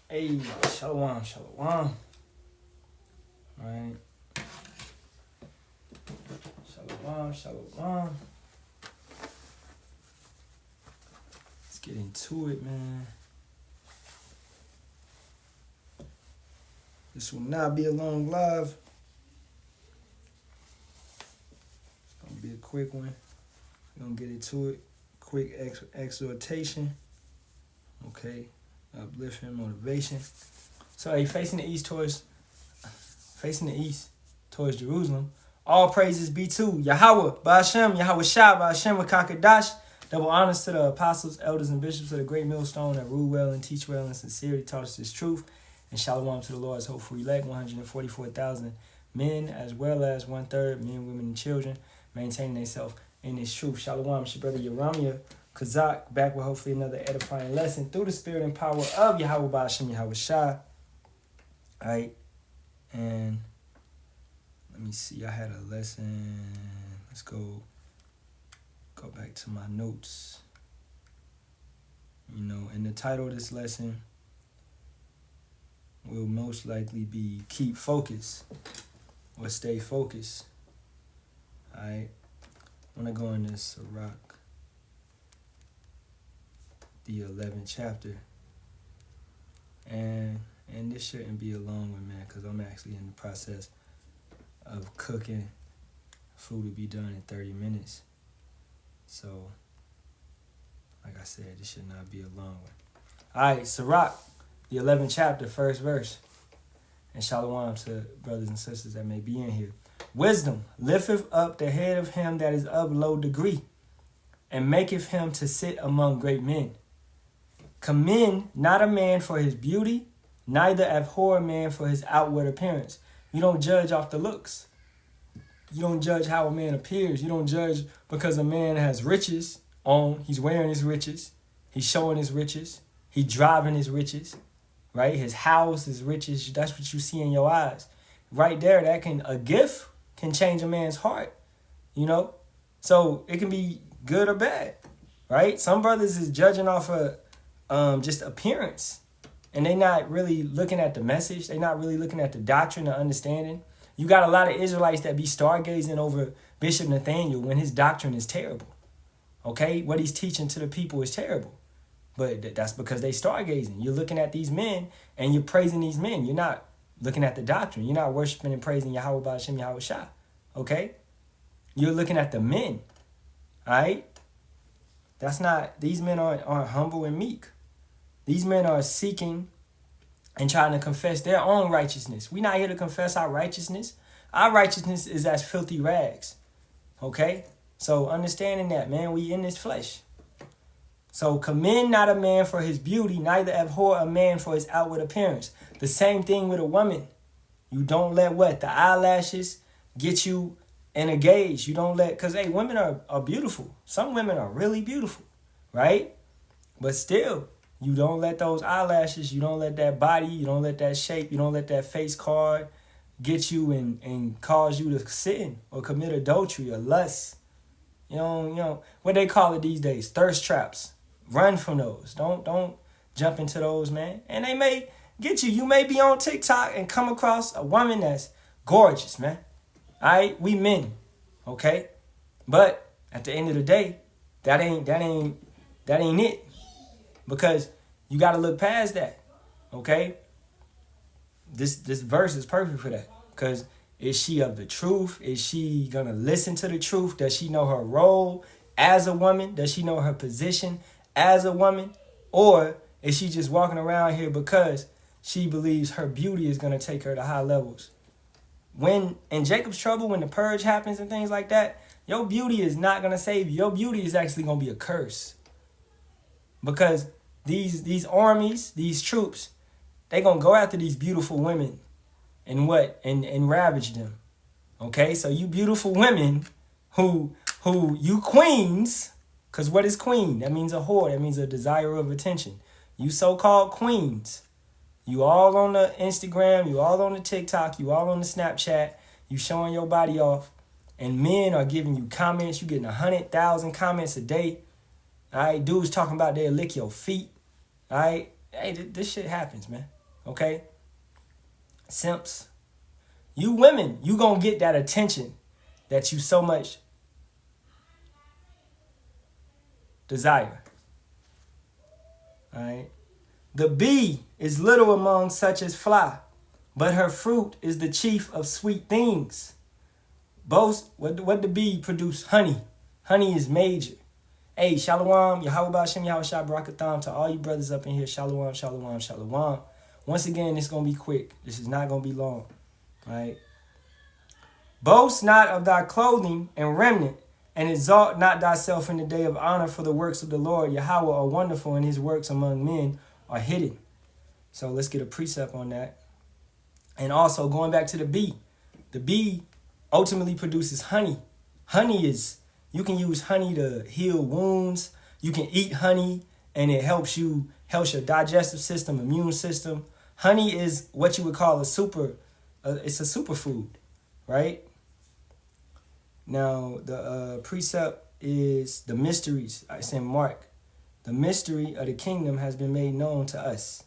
Hey, shalom, shalom. Right. Shalom, shalom. Let's get into it, man. This will not be a long live. It's gonna be a quick one. We're gonna get into it. Quick exhortation. Okay. Upliftment, motivation. So hey, facing the east towards Jerusalem. All praises be to Yahawah, Ba'ashem, Yahawashi, Ba'ashem, Kakadash. Double honors to the apostles, elders, and bishops of the great millstone that rule well and teach well and sincerely taught us this truth. And shalom to the Lord's hopeful elect, 144,000 men, as well as 1/3 men, women, and children, maintaining themselves in this truth. Shalom, it's your brother Yaramia Kazak, back with hopefully another edifying lesson through the spirit and power of Yahawah, Ba'ashem, Yahawashi. All right, and let me see, I had a lesson. Let's go back to my notes. And the title of this lesson will most likely be Keep Focus or Stay Focused. All right, I want to go into Sirach, the 11th chapter. And this shouldn't be a long one, man, because I'm actually in the process of cooking. Food will be done in 30 minutes. So, like I said, this should not be a long one. All right, Sirach, the 11th chapter, first verse. And shalom to brothers and sisters that may be in here. Wisdom lifteth up the head of him that is of low degree, and maketh him to sit among great men. Commend not a man for his beauty, neither abhor a man for his outward appearance. You don't judge off the looks. You don't judge how a man appears. You don't judge because a man has riches on. He's wearing his riches. He's showing his riches. He's driving his riches, right? His house, his riches. That's what you see in your eyes. Right there, a gift can change a man's heart, So it can be good or bad, right? Some brothers is judging off of just appearance, and they're not really looking at the message. They're not really looking at the doctrine or understanding. You got a lot of Israelites that be stargazing over Bishop Nathaniel when his doctrine is terrible. Okay? What he's teaching to the people is terrible. But that's because they stargazing. You're looking at these men and you're praising these men. You're not looking at the doctrine. You're not worshiping and praising Yahawah, Ba'ashem, Yahawashi. Okay? You're looking at the men. All right? These men aren't humble and meek. These men are seeking and trying to confess their own righteousness. We're not here to confess our righteousness. Our righteousness is as filthy rags. Okay? So understanding that, man, we in this flesh. So commend not a man for his beauty, neither abhor a man for his outward appearance. The same thing with a woman. You don't let the eyelashes get you in a gauge. You don't because, hey, women are beautiful. Some women are really beautiful, right? But still, you don't let those eyelashes, you don't let that body, you don't let that shape, you don't let that face card get you and cause you to sin or commit adultery or lust. What they call it these days, thirst traps. Run from those. Don't jump into those, man. And they may get you. You may be on TikTok and come across a woman that's gorgeous, man. All right, we men, okay? But at the end of the day, that ain't it. Because you got to look past that, okay? This verse is perfect for that. Because is she of the truth? Is she going to listen to the truth? Does she know her role as a woman? Does she know her position as a woman? Or is she just walking around here because she believes her beauty is going to take her to high levels? When in Jacob's trouble, when the purge happens and things like that, your beauty is not going to save you. Your beauty is actually going to be a curse. Because these armies, these troops, they going to go after these beautiful women and ravage them. Okay? So you beautiful women who you queens, because what is queen? That means a whore. That means a desire of attention. You so-called queens. You all on the Instagram. You all on the TikTok. You all on the Snapchat. You showing your body off. And men are giving you comments. You getting 100,000 comments a day. All right, dudes talking about they'll lick your feet. All right, hey, this shit happens, man. Okay? Simps. You women, you gonna get that attention that you so much desire. All right? The bee is little among such as fly, but her fruit is the chief of sweet things. Both, what the bee produce? Honey. Honey is major. Hey, Shalom, Yahawah, Shem, Yahawashi, Barakatham, to all you brothers up in here. Shalom, Shalom, Shalom. Once again, it's going to be quick. This is not going to be long. All right? Boast not of thy clothing and remnant, and exalt not thyself in the day of honor, for the works of the Lord Yahawah are wonderful, and his works among men are hidden. So let's get a precept on that. And also going back to the bee ultimately produces honey. Honey is, you can use honey to heal wounds. You can eat honey and it helps your digestive system, immune system. Honey is what you would call it's a superfood, right? Now, the precept is the mysteries. It's in Mark. The mystery of the kingdom has been made known to us.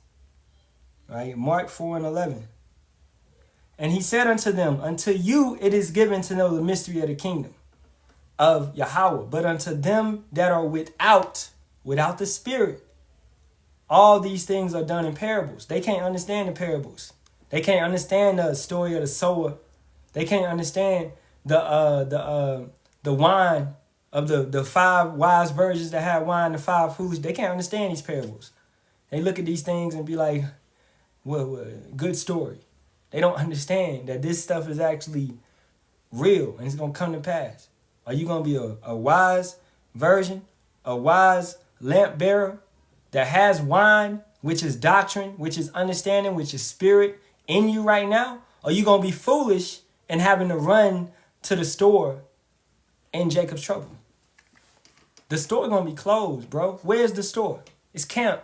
Right? Mark 4:11. And he said unto them, unto you it is given to know the mystery of the kingdom of Yahawah, but unto them that are without the Spirit, all these things are done in parables. They can't understand the parables. They can't understand the story of the sower. They can't understand the wine of the 5 wise virgins that had wine, the 5 foolish. They can't understand these parables. They look at these things and be like, well, good story. They don't understand that this stuff is actually real and it's going to come to pass. Are you going to be a wise virgin, a wise lamp bearer that has wine, which is doctrine, which is understanding, which is spirit in you right now? Or are you going to be foolish and having to run to the store in Jacob's trouble? The store going to be closed, bro. Where's the store? It's camp.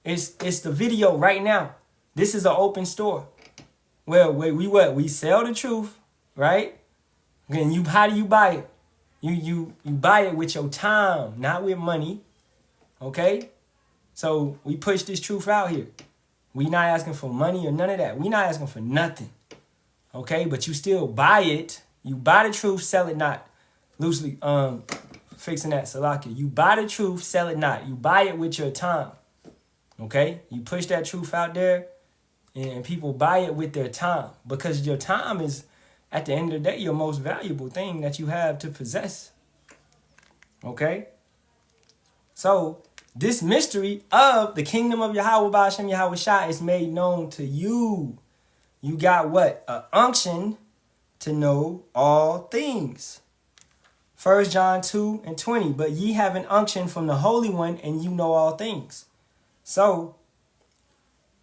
It's the video right now. This is an open store. Well, we sell the truth, right? And how do you buy it? You buy it with your time, not with money. Okay? So we push this truth out here. We not asking for money or none of that. We not asking for nothing. Okay? But you still buy it. You buy the truth, sell it not. Loosely fixing that, Salaki. You buy the truth, sell it not. You buy it with your time. Okay? You push that truth out there. And people buy it with their time, because your time is, at the end of the day, your most valuable thing that you have to possess. Okay? So, this mystery of the kingdom of Yahawah by Hashem Yahawashi is made known to you. You got what? An unction to know all things. 1 John 2:20. But ye have an unction from the Holy One, and you know all things. So,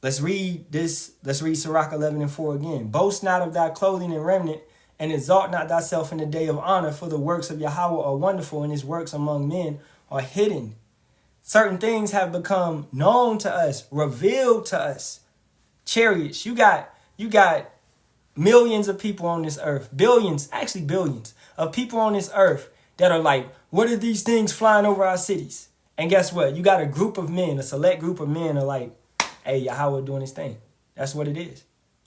let's read this. Let's read Sirach 11:4 again. Boast not of thy clothing and remnant, and exalt not thyself in the day of honor, for the works of Yahawah are wonderful, and his works among men are hidden. Certain things have become known to us, revealed to us. Chariots. You got millions of people on this earth, billions of people on this earth that are like, what are these things flying over our cities? And guess what? You got a group of men, a select group of men are like, hey, Yahawah doing his thing. That's what it is.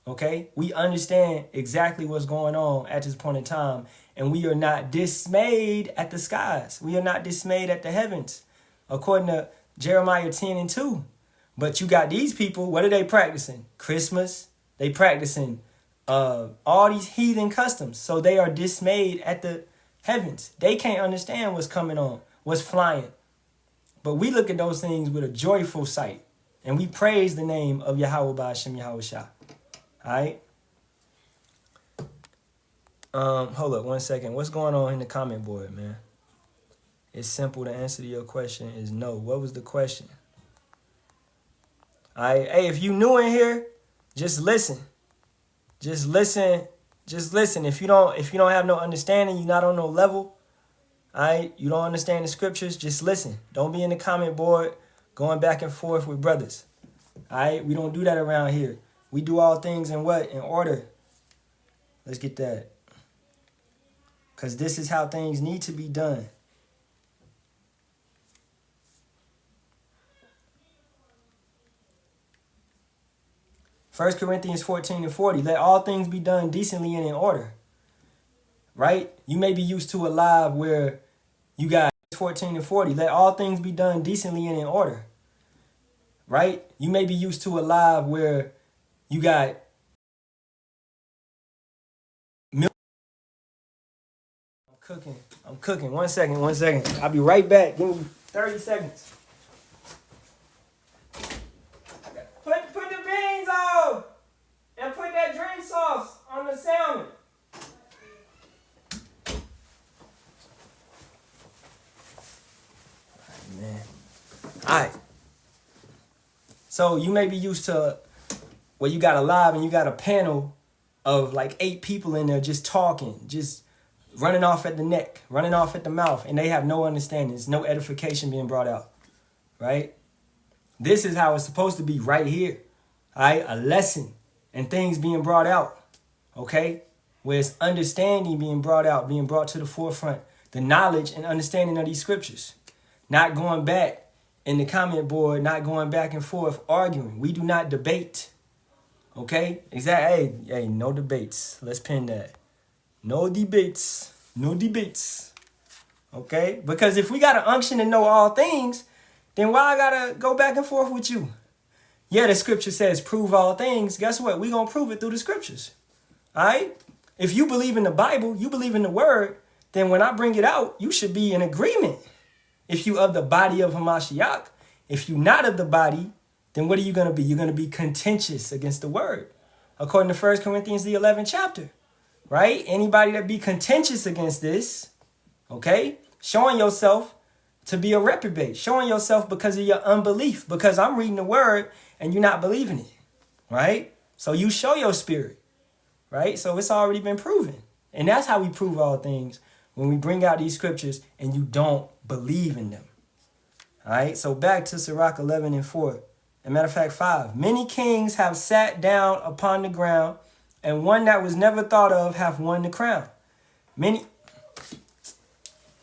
Okay? We understand exactly what's going on at this point in time. And we are not dismayed at the skies. We are not dismayed at the heavens. According to Jeremiah 10:2. But you got these people, what are they practicing? Christmas. They practicing all these heathen customs. So they are dismayed at the heavens. They can't understand what's coming on, what's flying. But we look at those things with a joyful sight. And we praise the name of Yahawah by Hashem Yahawashi. Alright? Hold up 1 second. What's going on in the comment board, man? It's simple. The answer to your question is no. What was the question? Alright, hey, if you new in here, just listen. Just listen. Just listen. If you don't have no understanding, you're not on no level. Alright, you don't understand the scriptures, just listen. Don't be in the comment board going back and forth with brothers. Alright, we don't do that around here. We do all things in what? In order. Let's get that. Because this is how things need to be done. 1 Corinthians 14:40. Let all things be done decently and in order. Right? You may be used to a life where you got 14:40. Let all things be done decently and in order. Right? You may be used to a life where you got milk. I'm cooking. One second. I'll be right back. Give me 30 seconds. Put the beans on and put that drink sauce on the salmon. Man. All right. So you may be used to where you got a live and you got a panel of like 8 people in there just talking, just running off at the neck, running off at the mouth, and they have no understanding. There's no edification being brought out, right? This is how it's supposed to be right here, all right? A lesson and things being brought out, okay? Where it's understanding being brought out, being brought to the forefront, the knowledge and understanding of these scriptures. Not going back in the comment board, not going back and forth arguing. We do not debate, okay? Exactly. Hey, no debates. Let's pin that. No debates. Okay? Because if we got an unction to know all things, then why I gotta go back and forth with you? Yeah, the scripture says prove all things. Guess what? We gonna prove it through the scriptures. All right? If you believe in the Bible, you believe in the word, then when I bring it out, you should be in agreement. If you of the body of Hamashiach, if you not of the body, then what are you gonna be? You're gonna be contentious against the word. According to 1 Corinthians, the 11th chapter. Right? Anybody that be contentious against this, okay? Showing yourself to be a reprobate. Showing yourself because of your unbelief. Because I'm reading the word and you're not believing it. Right? So you show your spirit. Right? So it's already been proven. And that's how we prove all things. When we bring out these scriptures and you don't believe in them. All right? So back to Sirach 11:4. As a matter of fact, 5. Many kings have sat down upon the ground, and one that was never thought of hath won the crown. Many,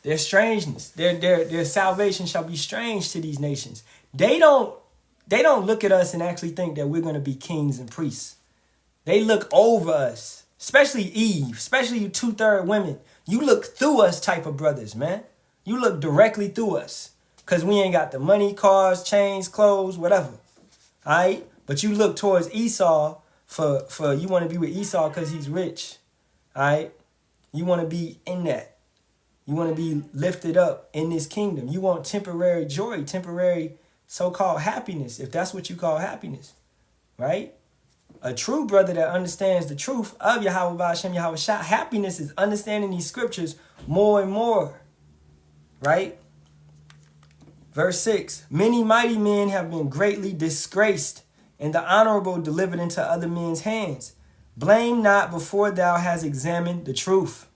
their strangeness, their salvation shall be strange to these nations. They don't look at us and actually think that we're going to be kings and priests. They look over us, especially Eve, especially you 2/3 women. You look through us type of brothers, man. You look directly through us because we ain't got the money, cars, chains, clothes, whatever. All right? But you look towards Esau for you want to be with Esau because he's rich. All right? You want to be in that. You want to be lifted up in this kingdom. You want temporary joy, temporary so-called happiness, if that's what you call happiness. Right? A true brother that understands the truth of Yahawah, Shem, Yahawashi, happiness is understanding these scriptures more and more. Right? Verse 6. Many mighty men have been greatly disgraced, and the honorable delivered into other men's hands. Blame not before thou hast examined the truth.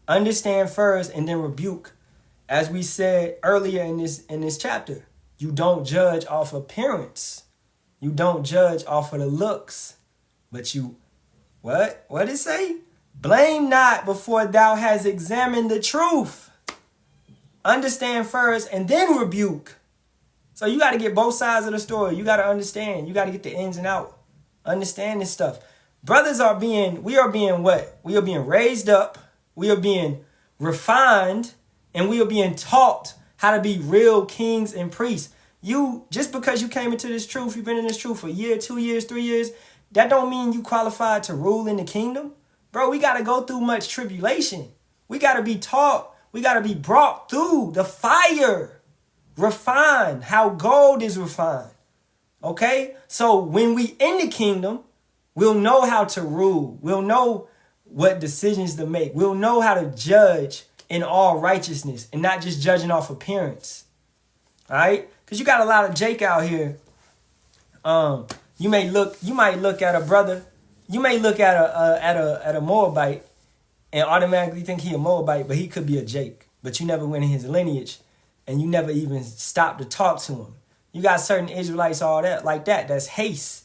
Understand first and then rebuke. As we said earlier in this chapter, you don't judge off appearance. You don't judge off of the looks. But you, what? What did it say? Blame not before thou hast examined the truth. Understand first and then rebuke. So you got to get both sides of the story. You got to understand. You got to get the ins and out. Understand this stuff. Brothers we are being what? We are being raised up. We are being refined. And we are being taught how to be real kings and priests. You, just because you came into this truth, you've been in this truth for a year, 2 years, 3 years, that don't mean you qualified to rule in the kingdom. Bro, we got to go through much tribulation. We got to be taught. We got to be brought through the fire. Refined, how gold is refined. Okay? So when we in the kingdom, we'll know how to rule. We'll know what decisions to make. We'll know how to judge in all righteousness and not just judging off appearance. All right? Because you got a lot of Jake out here. You might look at a brother. You may look at a Moabite and automatically think he a Moabite, but he could be a Jake. But you never went in his lineage. And you never even stopped to talk to him. You got certain Israelites, all that, like that. That's haste.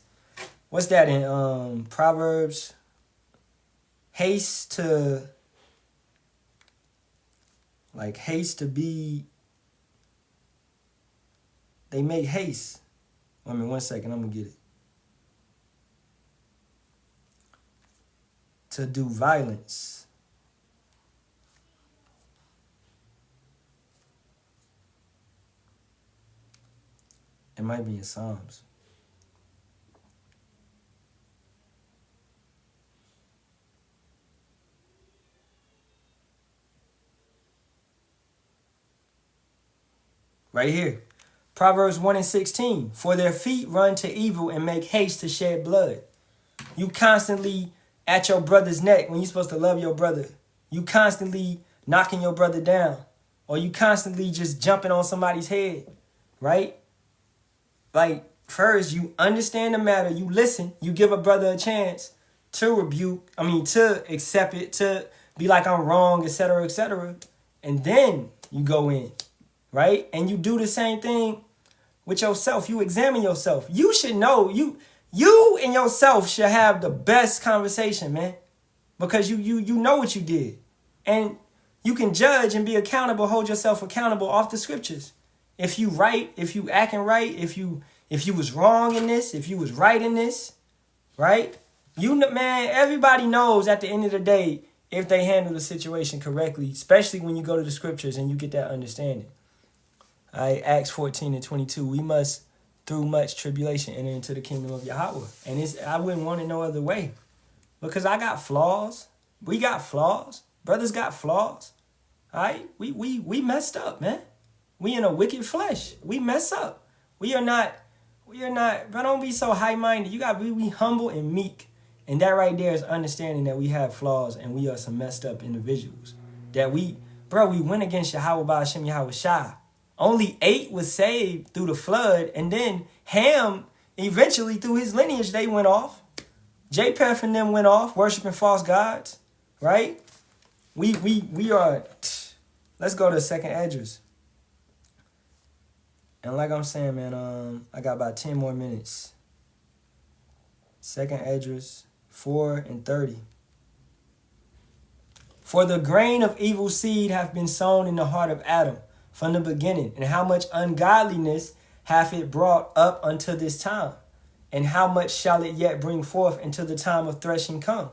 What's that in Proverbs? Haste to be. They make haste. I mean, 1 second, I'm gonna get it. to do violence. It might be in Psalms. Right here. Proverbs 1:16. For their feet run to evil and make haste to shed blood. You constantly at your brother's neck when you're supposed to love your brother. You constantly knocking your brother down. Or you constantly just jumping on somebody's head. Right? Like, first, you understand the matter. You listen. You give a brother a chance to rebuke. To accept it. To be like, I'm wrong, etc., etc. And then you go in. Right? And you do the same thing with yourself. You examine yourself. You should know. You and yourself should have the best conversation, man. Because you know what you did. And you can judge and be accountable, hold yourself accountable off the scriptures. If you right, if you acting right, if you was wrong in this, if you was right in this, right? Man, everybody knows at the end of the day if they handle the situation correctly, especially when you go to the scriptures and you get that understanding. All right, Acts 14:22. We must, through much tribulation, enter into the kingdom of Yahawah. And I wouldn't want it no other way. Because I got flaws. We got flaws. Brothers got flaws. All right? We messed up, man. We in a wicked flesh. We mess up. We are not, but don't be so high-minded. You got to be humble and meek. And that right there is understanding that we have flaws and we are some messed up individuals. That we went against Yahawah by Hashem Yahawashi. Only 8 was saved through the flood, and then Ham, eventually through his lineage, they went off. Japheth and them went off, worshiping false gods, right? We are, let's go to 2nd Esdras. And like I'm saying, man, I got about 10 more minutes. 2nd Esdras 4:30. For the grain of evil seed hath been sown in the heart of Adam from the beginning, and how much ungodliness hath it brought up unto this time, and how much shall it yet bring forth until the time of threshing come?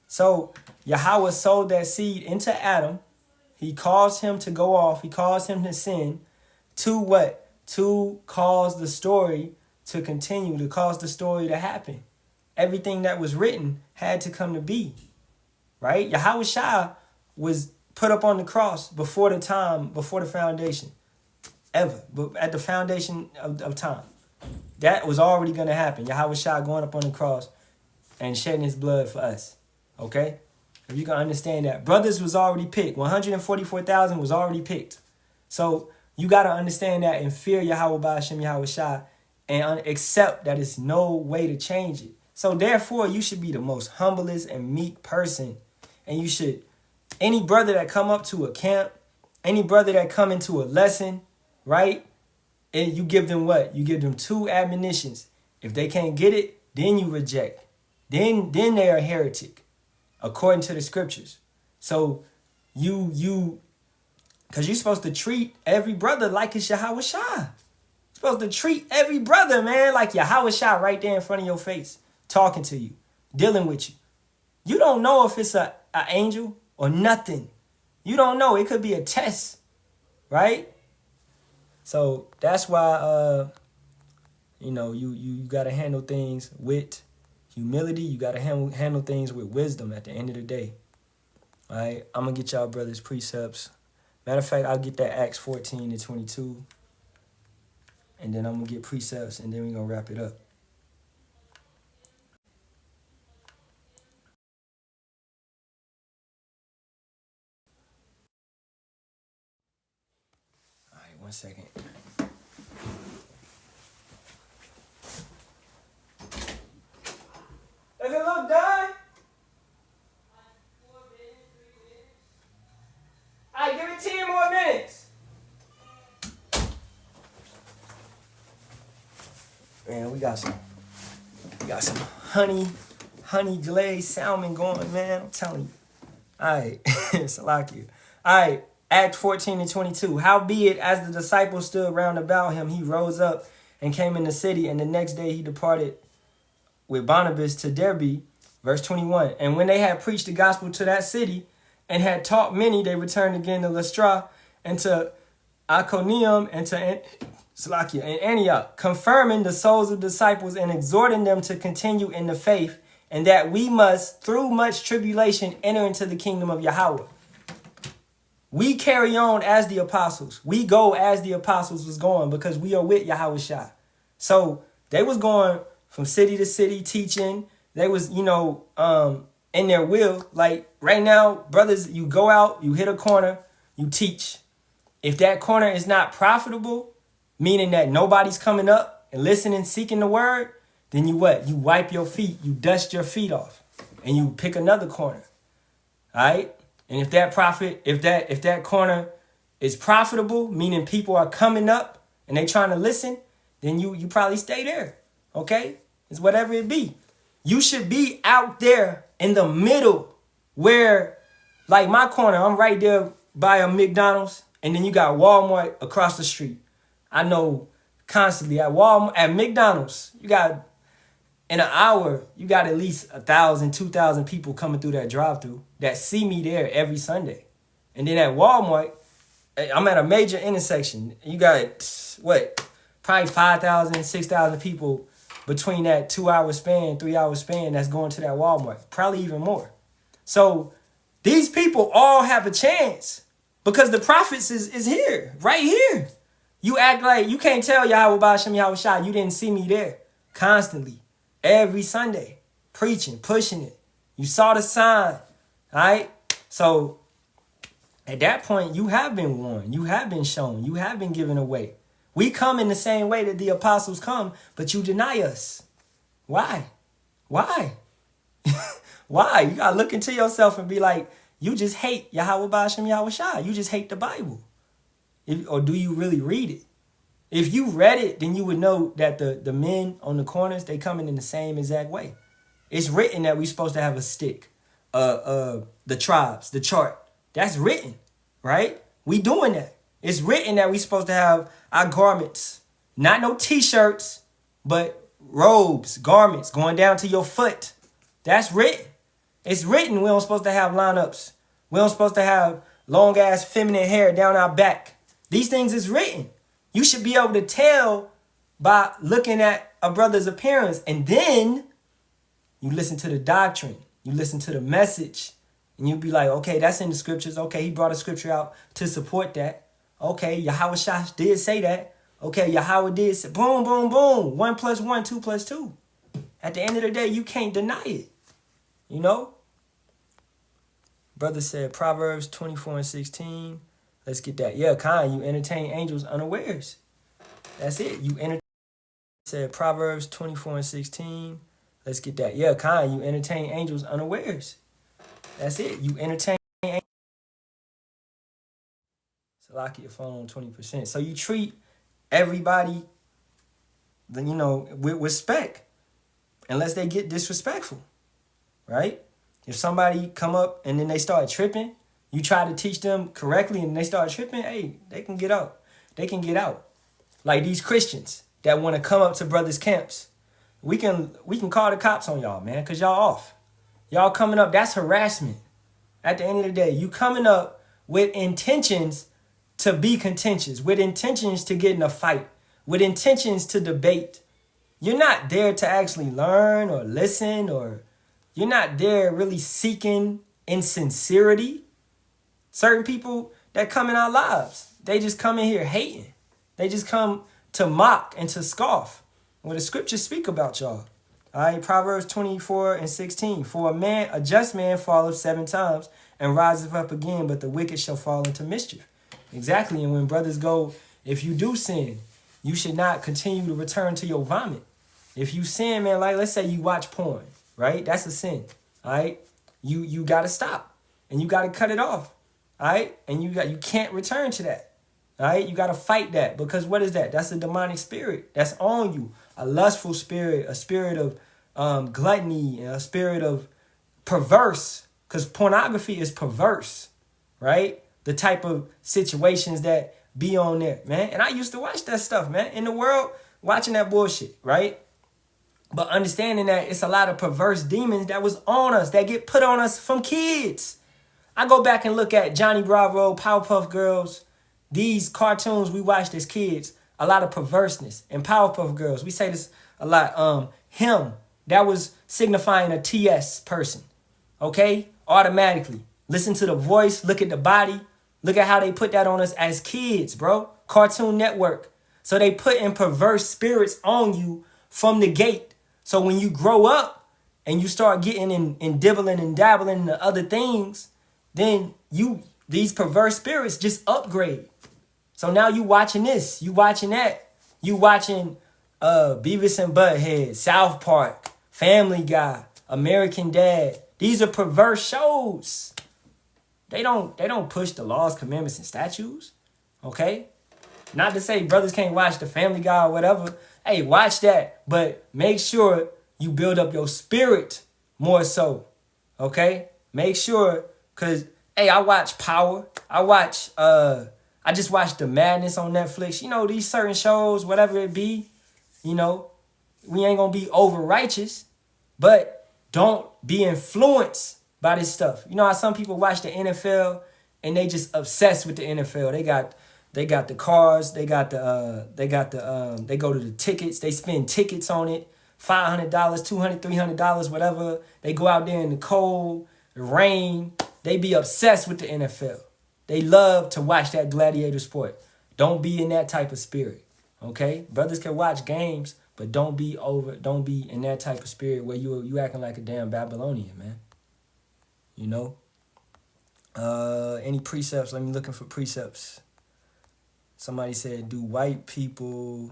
So Yahawah sowed that seed into Adam. He caused him to go off. He caused him to sin. To what? To cause the story to continue, to cause the story to happen. Everything that was written had to come to be. Right? Yahawashi was put up on the cross before the foundation. Ever. But at the foundation of time. That was already going to happen. Yahawashi going up on the cross and shedding his blood for us. Okay? If you can understand that. Brothers was already picked. 144,000 was already picked. So you got to understand that and fear Yahawah by Hashem Yahawashi and accept that it's no way to change it. So therefore, you should be the most humblest and meek person. And you should, any brother that come up to a camp, any brother that come into a lesson, right? And you give them what? You give them 2 admonitions. If they can't get it, then you reject. Then they are heretic, according to the scriptures. So because you're supposed to treat every brother like it's Yahawashi. You're supposed to treat every brother, man, like Yahawashi right there in front of your face, talking to you, dealing with you. You don't know if it's an angel or nothing. You don't know. It could be a test, right? So that's why, you got to handle things with humility. You got to handle things with wisdom at the end of the day. All right? I'm going to get y'all brothers' precepts. Matter of fact, I'll get that Acts 14:22. And then I'm going to get precepts, and then we're going to wrap it up. All right, 1 second. Does it look done? All right, give it 10 more minutes. Man, we got some honey glazed salmon going, man. I'm telling you. All right, Salakia. All right, Acts 14:22. Howbeit, as the disciples stood round about him, he rose up and came in the city, and the next day he departed with Barnabas to Derbe, Verse 21. And when they had preached the gospel to that city and had taught many, they returned again to Lystra and to Iconium and to Slakia and Antioch, confirming the souls of disciples and exhorting them to continue in the faith, and that we must, through much tribulation, enter into the kingdom of Yahawah. We carry on as the apostles. We go as the apostles was going because we are with Yahawashi. So they was going from city to city teaching. They was, in their will. Like right now, brothers, you go out, you hit a corner, you teach. If that corner is not profitable, meaning that nobody's coming up and listening, seeking the word, then you what? You wipe your feet, you dust your feet off, and you pick another corner. All right? And if that corner is profitable, meaning people are coming up and they trying to listen, then you probably stay there. Okay? It's whatever it be. You should be out there in the middle where, like my corner, I'm right there by a McDonald's, and then you got Walmart across the street. I know constantly at Walmart, at McDonald's, you got, in an hour, you got at least 1,000, 2,000 people coming through that drive-thru that see me there every Sunday. And then at Walmart, I'm at a major intersection. You got, probably 5,000, 6,000 people between that 2-hour span, 3-hour span that's going to that Walmart. Probably even more. So these people all have a chance because the prophets is here, right here. You act like you can't tell Yahawah Shem Yahawashi, you didn't see me there constantly. Every Sunday, preaching, pushing it. You saw the sign, all right? So at that point, you have been warned. You have been shown. You have been given away. We come in the same way that the apostles come, but you deny us. Why? Why? Why? You got to look into yourself and be like, you just hate Yahawah Shem Yahawashi. You just hate the Bible. Or do you really read it? If you read it, then you would know that the men on the corners, they coming in the same exact way. It's written that we're supposed to have a stick, the tribes, the chart. That's written, right? We doing that. It's written that we're supposed to have our garments, not no t-shirts, but robes, garments going down to your foot. That's written. It's written we don't supposed to have lineups. We don't supposed to have long ass feminine hair down our back. These things is written. You should be able to tell by looking at a brother's appearance. And then you listen to the doctrine. You listen to the message. And you be like, okay, that's in the scriptures. Okay, he brought a scripture out to support that. Okay, Yahawashi did say that. Okay, Yahawah did say, boom, boom, boom. 1 + 1, 2 + 2. At the end of the day, you can't deny it. You know? Brother said Proverbs 24:16. Let's get that. Yeah, Khan, you entertain angels unawares. That's it. You entertain. Said Proverbs 24:16. Let's get that. Yeah, Khan, you entertain angels unawares. That's it. You entertain. So lock your phone on 20%. So you treat everybody, with respect, unless they get disrespectful, right? If somebody come up and then they start tripping, you try to teach them correctly and they start tripping, hey, they can get out. They can get out. Like these Christians that want to come up to brothers' camps. We can call the cops on y'all, man, because y'all off. Y'all coming up, that's harassment. At the end of the day, you coming up with intentions to be contentious, with intentions to get in a fight, with intentions to debate. You're not there to actually learn or listen, or you're not there really seeking in sincerity. Certain people that come in our lives, they just come in here hating. They just come to mock and to scoff. Well, the scriptures speak about y'all. All right, Proverbs 24:16. For a just man falleth 7 times and riseth up again, but the wicked shall fall into mischief. Exactly. And when brothers go, if you do sin, you should not continue to return to your vomit. If you sin, man, like let's say you watch porn, right? That's a sin. All right. You got to stop and you got to cut it off. All right. And you can't return to that. All right. You got to fight that, because what is that? That's a demonic spirit that's on you. A lustful spirit, a spirit of gluttony, and a spirit of perverse, because pornography is perverse, right? The type of situations that be on there, man. And I used to watch that stuff, man. In the world, watching that bullshit, right? But understanding that it's a lot of perverse demons that was on us, that get put on us from kids. I go back and look at Johnny Bravo, Powerpuff Girls, these cartoons we watched as kids, a lot of perverseness. And Powerpuff Girls, we say this a lot. Him, that was signifying a TS person. Okay? Automatically. Listen to the voice, look at the body. Look at how they put that on us as kids, bro. Cartoon Network. So they put in perverse spirits on you from the gate. So when you grow up and you start getting in dibbling and dabbling into other things, then these perverse spirits just upgrade. So now you watching this, you watching that, you watching Beavis and Butthead, South Park, Family Guy, American Dad. These are perverse shows. They don't push the laws, commandments, and statutes. Okay? Not to say brothers can't watch the Family Guy or whatever. Hey, watch that. But make sure you build up your spirit more so. Okay? Make sure, because, hey, I watch Power. I just watched The Madness on Netflix. You know, these certain shows, whatever it be, you know, we ain't going to be over righteous, but don't be influenced by this stuff. You know how some people watch the NFL and they just obsessed with the NFL. They got the cars, they go to the tickets, they spend tickets on it, $500, $200, $300, whatever. They go out there in the cold, the rain. They be obsessed with the NFL. They love to watch that gladiator sport. Don't be in that type of spirit. Okay? Brothers can watch games, but don't be in that type of spirit where you acting like a damn Babylonian, man. You know? Any precepts? Let me looking for precepts. Somebody said, do white people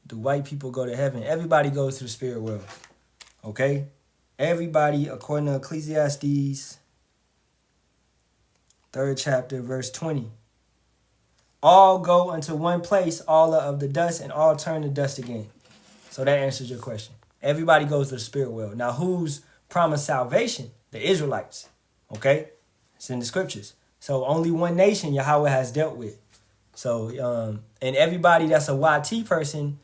go to heaven? Everybody goes to the spirit world. Okay? Everybody, according to Ecclesiastes 3rd chapter, verse 20. All go unto one place, all are of the dust, and all turn to dust again. So that answers your question. Everybody goes to the spirit world. Now, who's promised salvation? The Israelites. Okay? It's in the scriptures. So only one nation Yahawah has dealt with. So, and everybody that's a YT person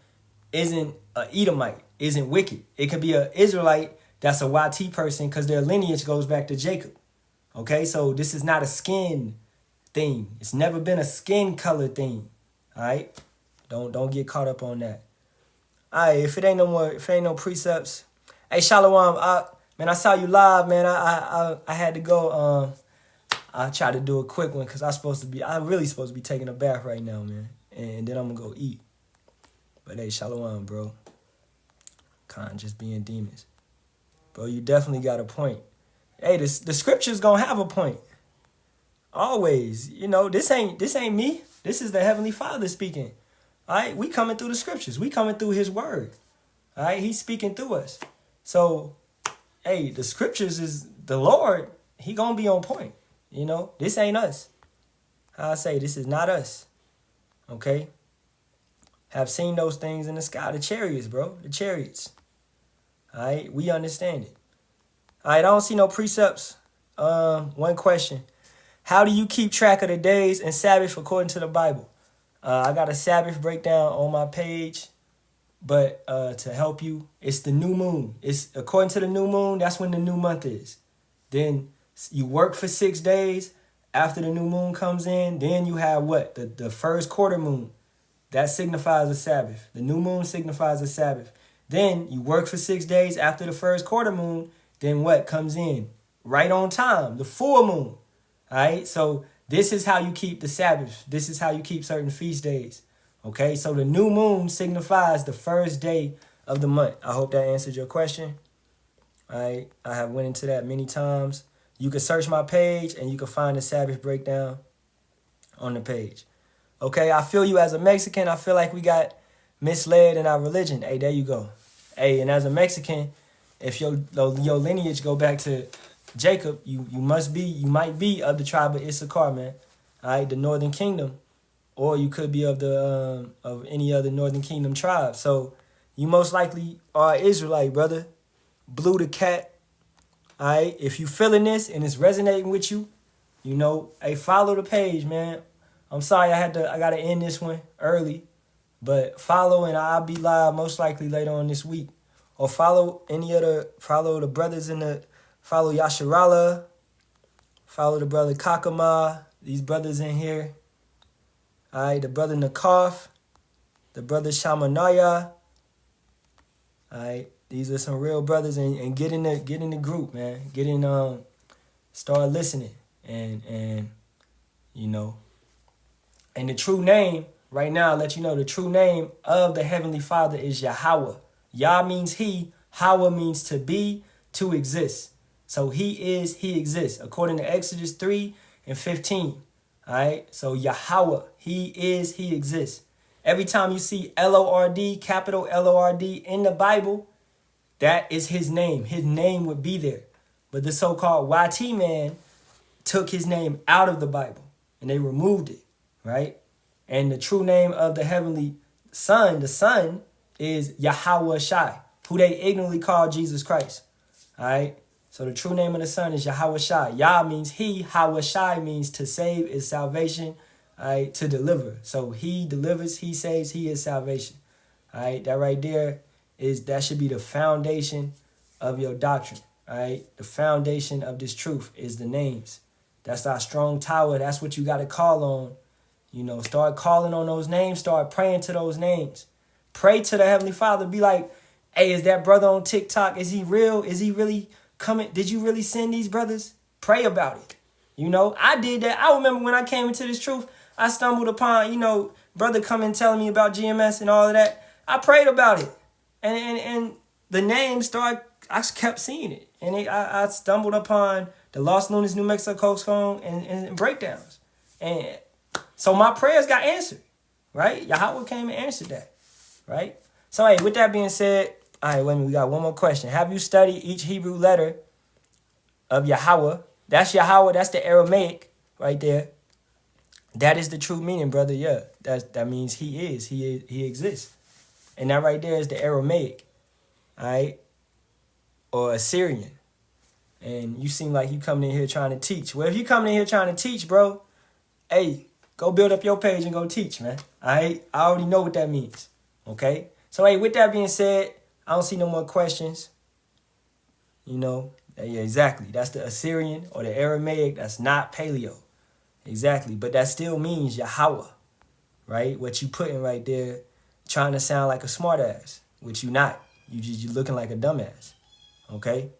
isn't an Edomite, isn't wicked. It could be an Israelite that's a YT person because their lineage goes back to Jacob. Okay? So this is not a skin thing. It's never been a skin color thing. All right? Don't get caught up on that. All right, if it ain't no precepts. Hey, Shalom, man, I saw you live, man. I had to go. I tried to do a quick one because I'm really supposed to be taking a bath right now, man. And then I'm gonna go eat. But hey, Shalom, bro. Just being demons. Bro, you definitely got a point. Hey, the scripture's gonna have a point. Always. You know, this ain't me. This is the Heavenly Father speaking. All right, we coming through the scriptures. We coming through his word. All right, he's speaking through us. So, hey, the scriptures is the Lord. He gonna be on point. You know, this ain't us. How I say, this is not us. Okay? Have seen those things in the sky. The chariots, bro. The chariots. All right? We understand it. All right, I don't see no precepts. One question. How do you keep track of the days and Sabbath according to the Bible? I got a Sabbath breakdown on my page. But to help you, it's the new moon. It's according to the new moon, that's when the new month is. Then you work for 6 days. After the new moon comes in, then you have what? The first quarter moon. That signifies a Sabbath. The new moon signifies a Sabbath. Then you work for 6 days after the first quarter moon. Then what comes in? Right on time, the full moon. All right? So this is how you keep the Sabbath. This is how you keep certain feast days. Okay? So the new moon signifies the first day of the month. I hope that answered your question. All right? I have went into that many times. You can search my page and you can find the Sabbath breakdown on the page. Okay, I feel you as a Mexican. I feel like we got misled in our religion. Hey, there you go. Hey, and as a Mexican, if your lineage go back to Jacob, you might be of the tribe of Issachar, man. All right, the Northern Kingdom, or you could be of the of any other Northern Kingdom tribe. So you most likely are Israelite, brother. Blue the cat. All right, if you feeling this and it's resonating with you, you know, hey, follow the page, man. I'm sorry I gotta end this one early, But follow, and I'll be live most likely later on this week. Or follow follow the brothers follow Yasharala, follow the brother Kakama, these brothers in here. All right, the brother Nakaf, the brother Shamanaya. All right, these are some real brothers, and get in the group, man. Start listening, and you know, and the true name right now. I'll let you know the true name of the Heavenly Father is Yahawah. Yah means he, Hawa means to be, to exist. So he exists, according to Exodus 3:15. All right, so Yahawah, he exists. Every time you see Lord, capital Lord in the Bible, that is his name. His name would be there. But the so-called YT man took his name out of the Bible, and they removed it, right? And the true name of the Heavenly Son, the Son, is Yahawashi, who they ignorantly call Jesus Christ. All right? So the true name of the Son is Yahawashi. Yah means he. Hawashi means to save, is salvation. All right? To deliver. So he delivers, he saves, he is salvation. All right? That right there that should be the foundation of your doctrine. All right? The foundation of this truth is the names. That's our strong tower. That's what you got to call on. You know, start calling on those names. Start praying to those names. Pray to the Heavenly Father. Be like, hey, is that brother on TikTok? Is he real? Is he really coming? Did you really send these brothers? Pray about it. You know, I did that. I remember when I came into this truth, I stumbled upon, brother coming telling me about GMS and all of that. I prayed about it. And the name I kept seeing it. And I stumbled upon the Los Lunas, New Mexico song and breakdowns. And so my prayers got answered, right? Yahawah came and answered that. Right? So, hey, with that being said, all right, wait a minute, we got one more question. Have you studied each Hebrew letter of Yahawah? That's Yahawah, that's the Aramaic right there. That is the true meaning, brother. Yeah, that means he exists. And that right there is the Aramaic, all right, or Assyrian. And you seem like you coming in here trying to teach. Well, if you coming in here trying to teach, bro, hey, go build up your page and go teach, man. All right? I already know what that means. Okay? So, hey, with that being said, I don't see no more questions. Yeah, exactly. That's the Assyrian or the Aramaic. That's not Paleo. Exactly. But that still means Yahawah, right? What you putting right there, trying to sound like a smartass, which you not. You looking like a dumbass. Okay?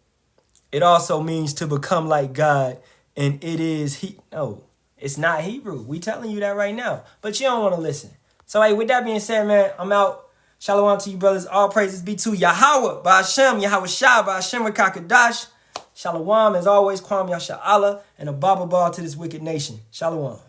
It also means to become like God, and it is no, it's not Hebrew. We telling you that right now, but you don't want to listen. So, hey, with that being said, man, I'm out. Shalom to you, brothers. All praises be to Yahawah, by Sham, Yahawashi, by Sham Rakakadash. Shalom, as always, Kwam Yasha Allah, and a Baba Bar to this wicked nation. Shalom.